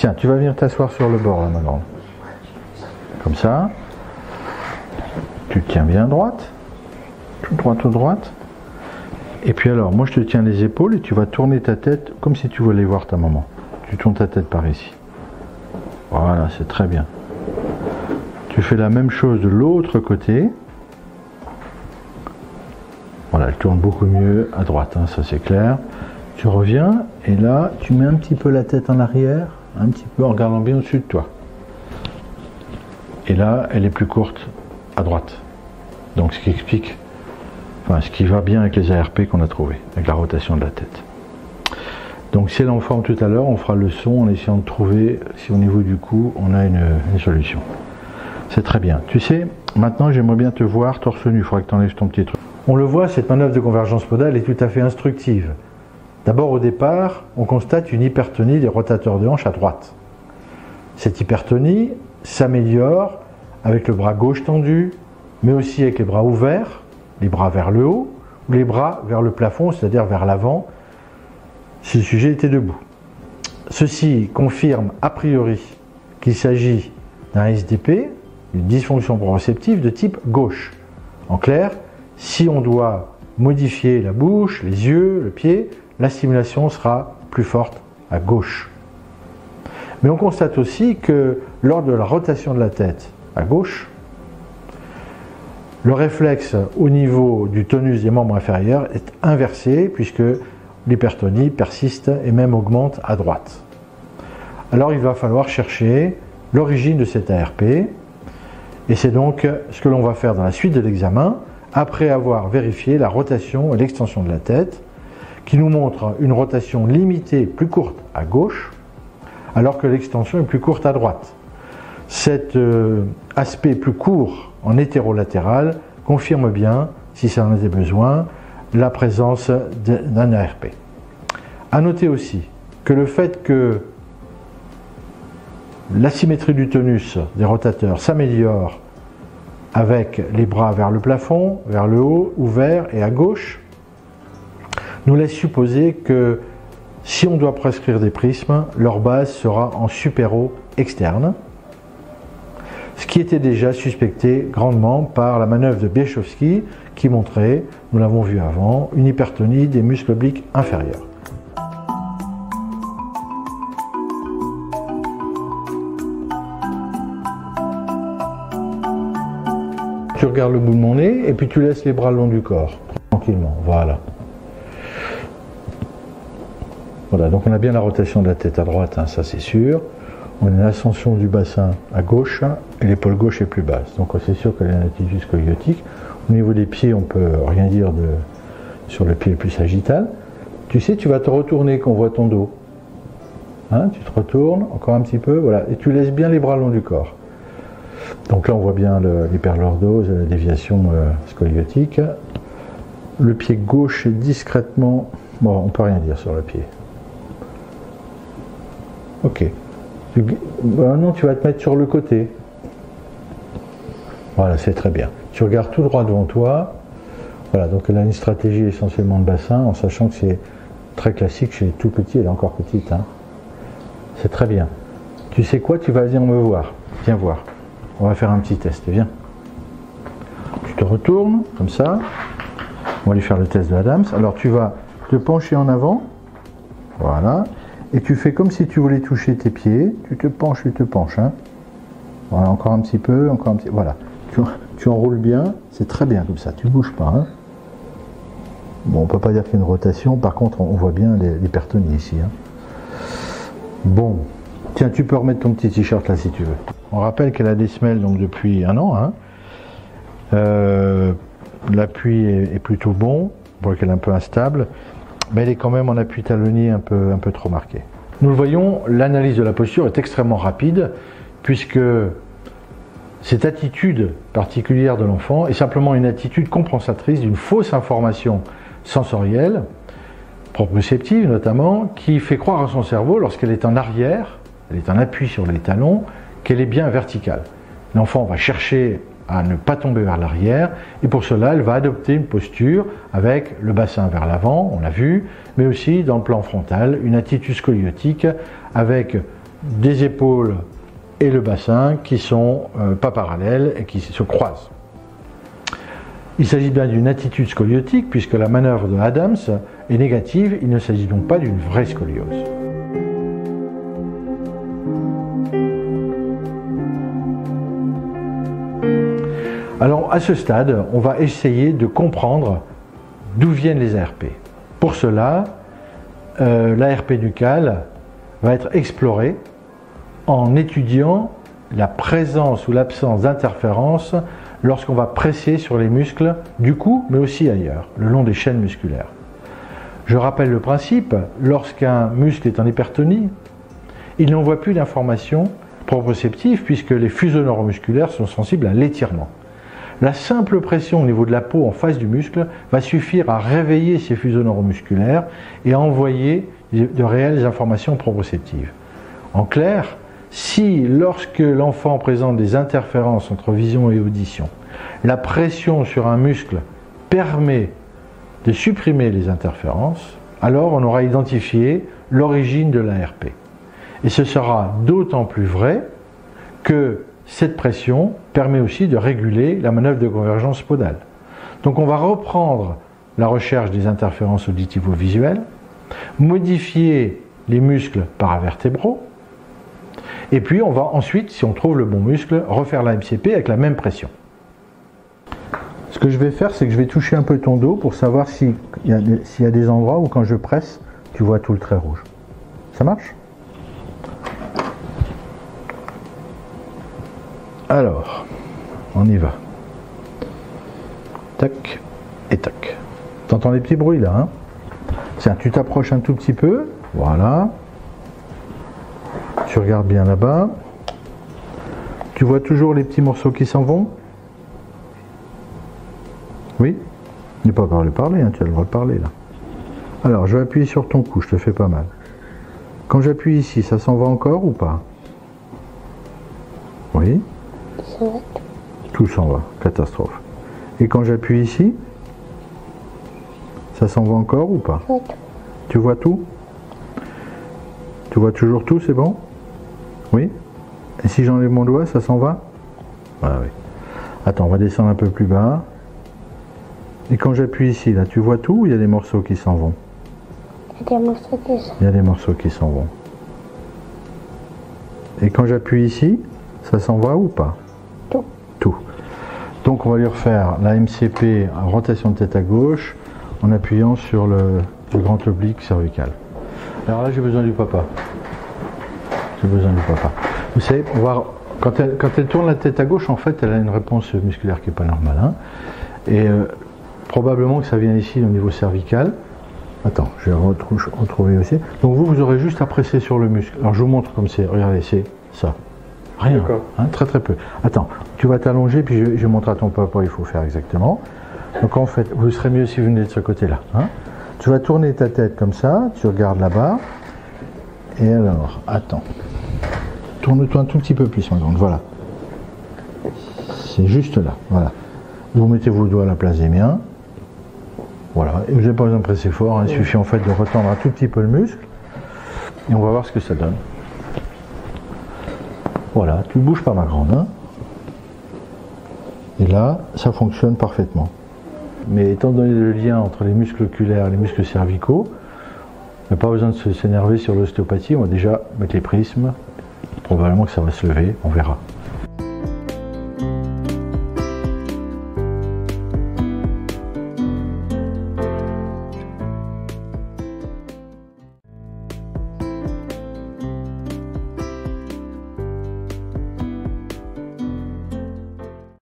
Tiens, tu vas venir t'asseoir sur le bord là, ma grande. Comme ça. Tu te tiens bien droite. Tout droit, tout droite. Et puis alors, moi je te tiens les épaules et tu vas tourner ta tête comme si tu voulais voir ta maman. Tu tournes ta tête par ici. Voilà, c'est très bien. Tu fais la même chose de l'autre côté. Voilà, elle tourne beaucoup mieux à droite, hein, ça c'est clair. Tu reviens et là, tu mets un petit peu la tête en arrière, un petit peu en regardant bien au-dessus de toi. Et là, elle est plus courte à droite. Donc ce qui explique, enfin ce qui va bien avec les ARP qu'on a trouvé, avec la rotation de la tête. Donc si elle est en forme tout à l'heure, on fera le son en essayant de trouver si au niveau du cou, on a une solution. C'est très bien. Tu sais, maintenant j'aimerais bien te voir torse nu, il faudrait que tu enlèves ton petit truc. On le voit, cette manœuvre de convergence podale est tout à fait instructive. D'abord au départ, on constate une hypertonie des rotateurs de hanche à droite. Cette hypertonie s'améliore avec le bras gauche tendu, mais aussi avec les bras ouverts, les bras vers le haut, ou les bras vers le plafond, c'est-à-dire vers l'avant, si le sujet était debout. Ceci confirme a priori qu'il s'agit d'un SDP, une dysfonction proprioceptive de type gauche. En clair, si on doit modifier la bouche, les yeux, le pied, la stimulation sera plus forte à gauche. Mais on constate aussi que lors de la rotation de la tête à gauche, le réflexe au niveau du tonus des membres inférieurs est inversé puisque l'hypertonie persiste et même augmente à droite. Alors il va falloir chercher l'origine de cette ARP et c'est donc ce que l'on va faire dans la suite de l'examen après avoir vérifié la rotation et l'extension de la tête qui nous montre une rotation limitée plus courte à gauche alors que l'extension est plus courte à droite. Cet aspect plus court en hétérolatéral confirme bien, si ça en était besoin, la présence d'un ARP. A noter aussi que le fait que l'asymétrie du tonus des rotateurs s'améliore avec les bras vers le plafond, vers le haut, ouvert et à gauche, nous laisse supposer que si on doit prescrire des prismes, leur base sera en supéro externe, ce qui était déjà suspecté grandement par la manœuvre de Bieszczowski qui montrait, nous l'avons vu avant, une hypertonie des muscles obliques inférieurs. Tu regardes le bout de mon nez et puis tu laisses les bras le long du corps, tranquillement, voilà. Voilà, donc on a bien la rotation de la tête à droite, hein, ça c'est sûr. On a une ascension du bassin à gauche et l'épaule gauche est plus basse. Donc c'est sûr qu'elle a une attitude scoliotique. Au niveau des pieds, on ne peut rien dire sur le pied le plus sagittal. Tu sais, tu vas te retourner quand on voit ton dos. Hein, tu te retournes encore un petit peu, voilà, et tu laisses bien les bras le long du corps. Donc là, on voit bien l'hyperlordose, la déviation scoliotique. Le pied gauche est discrètement... Bon, on ne peut rien dire sur le pied. Ok. Maintenant, tu vas te mettre sur le côté. Voilà, c'est très bien. Tu regardes tout droit devant toi. Voilà, donc elle a une stratégie essentiellement de bassin, en sachant que c'est très classique chez les tout petits, elle est encore petite. Hein. C'est très bien. Tu sais quoi, tu vas venir me voir. Viens voir. On va faire un petit test, viens. Tu te retournes, comme ça. On va lui faire le test de Adams. Alors tu vas te pencher en avant. Voilà. Et tu fais comme si tu voulais toucher tes pieds. Tu te penches. Hein. Voilà, encore un petit peu, encore un petit... Voilà. Tu enroules bien, c'est très bien comme ça, tu ne bouges pas. Hein. Bon, on ne peut pas dire qu'il y a une rotation, par contre on voit bien l'hypertonie ici. Hein. Bon, tiens, tu peux remettre ton petit t-shirt là si tu veux. On rappelle qu'elle a des semelles donc depuis 1 an. Hein. L'appui est plutôt bon, on voit qu'elle est un peu instable, mais elle est quand même en appui talonnier un peu trop marqué. Nous le voyons, l'analyse de la posture est extrêmement rapide, puisque cette attitude particulière de l'enfant est simplement une attitude compensatrice d'une fausse information sensorielle, proprioceptive notamment, qui fait croire à son cerveau, lorsqu'elle est en arrière, elle est en appui sur les talons, qu'elle est bien verticale. L'enfant va chercher à ne pas tomber vers l'arrière, et pour cela, elle va adopter une posture avec le bassin vers l'avant, on l'a vu, mais aussi dans le plan frontal, une attitude scoliotique avec des épaules et le bassin qui sont pas parallèles et qui se croisent. Il s'agit bien d'une attitude scoliotique puisque la manœuvre de Adams est négative, il ne s'agit donc pas d'une vraie scoliose. Alors à ce stade, on va essayer de comprendre d'où viennent les ARP. Pour cela, l'ARP nucale va être explorée en étudiant la présence ou l'absence d'interférence lorsqu'on va presser sur les muscles du cou, mais aussi ailleurs, le long des chaînes musculaires. Je rappelle le principe, lorsqu'un muscle est en hypertonie, il n'envoie plus d'informations proprioceptives puisque les fuseaux neuromusculaires sont sensibles à l'étirement. La simple pression au niveau de la peau en face du muscle va suffire à réveiller ces fuseaux neuromusculaires et à envoyer de réelles informations proprioceptives. En clair, si lorsque l'enfant présente des interférences entre vision et audition, la pression sur un muscle permet de supprimer les interférences, alors on aura identifié l'origine de l'ARP. Et ce sera d'autant plus vrai que cette pression permet aussi de réguler la manœuvre de convergence podale. Donc on va reprendre la recherche des interférences auditivo-visuelles, modifier les muscles paravertébraux, et puis on va ensuite, si on trouve le bon muscle, refaire la MCP avec la même pression. Ce que je vais faire, c'est que je vais toucher un peu ton dos pour savoir s'il y a des endroits où quand je presse, tu vois tout le trait rouge. Ça marche ? Alors, on y va. Tac et tac. T'entends les petits bruits là, hein? Tiens, tu t'approches un tout petit peu. Voilà. Tu regardes bien là-bas. Tu vois toujours les petits morceaux qui s'en vont? Oui? Il n'est pas encore le parler, hein, tu as le droit de parler là. Alors, je vais appuyer sur ton cou, je te fais pas mal. Quand j'appuie ici, ça s'en va encore ou pas? Oui? Tout s'en va, catastrophe. Et quand j'appuie ici, ça s'en va encore ou pas? Tu vois tout? Tu vois toujours tout, c'est bon? Oui? Et si j'enlève mon doigt, ça s'en va? Ah oui. Attends, on va descendre un peu plus bas. Et quand j'appuie ici, là, tu vois tout ou il y a des morceaux qui s'en vont? Il y a des morceaux qui s'en vont. Il y a des morceaux qui s'en vont. Et quand j'appuie ici, ça s'en va ou pas? Tout. Tout. Donc on va lui refaire la MCP en rotation de tête à gauche en appuyant sur le grand oblique cervical. Alors là j'ai besoin du papa. J'ai besoin du papa. Vous savez, on va, quand elle tourne la tête à gauche, en fait elle a une réponse musculaire qui n'est pas normale. Hein, et probablement que ça vient ici au niveau cervical. Attends, je vais retrouver aussi. Donc vous aurez juste à presser sur le muscle. Alors je vous montre comme c'est. Regardez, c'est ça. Rien, hein, très très peu. Attends, tu vas t'allonger puis je montre à ton papa il faut faire exactement. Donc en fait, vous serez mieux si vous venez de ce côté-là. Hein. Tu vas tourner ta tête comme ça, tu regardes là-bas. Et alors, attends. Tourne-toi un tout petit peu plus, ma grande, voilà. C'est juste là, voilà. Vous mettez vos doigts à la place des miens. Voilà, et vous n'avez pas besoin de presser fort, hein. Il suffit en fait de retendre un tout petit peu le muscle. Et on va voir ce que ça donne. Voilà, tu ne bouges pas ma grande. Hein. Et là, ça fonctionne parfaitement. Mais étant donné le lien entre les muscles oculaires et les muscles cervicaux, on n'a pas besoin de s'énerver sur l'ostéopathie, on va déjà mettre les prismes. Probablement que ça va se lever, on verra.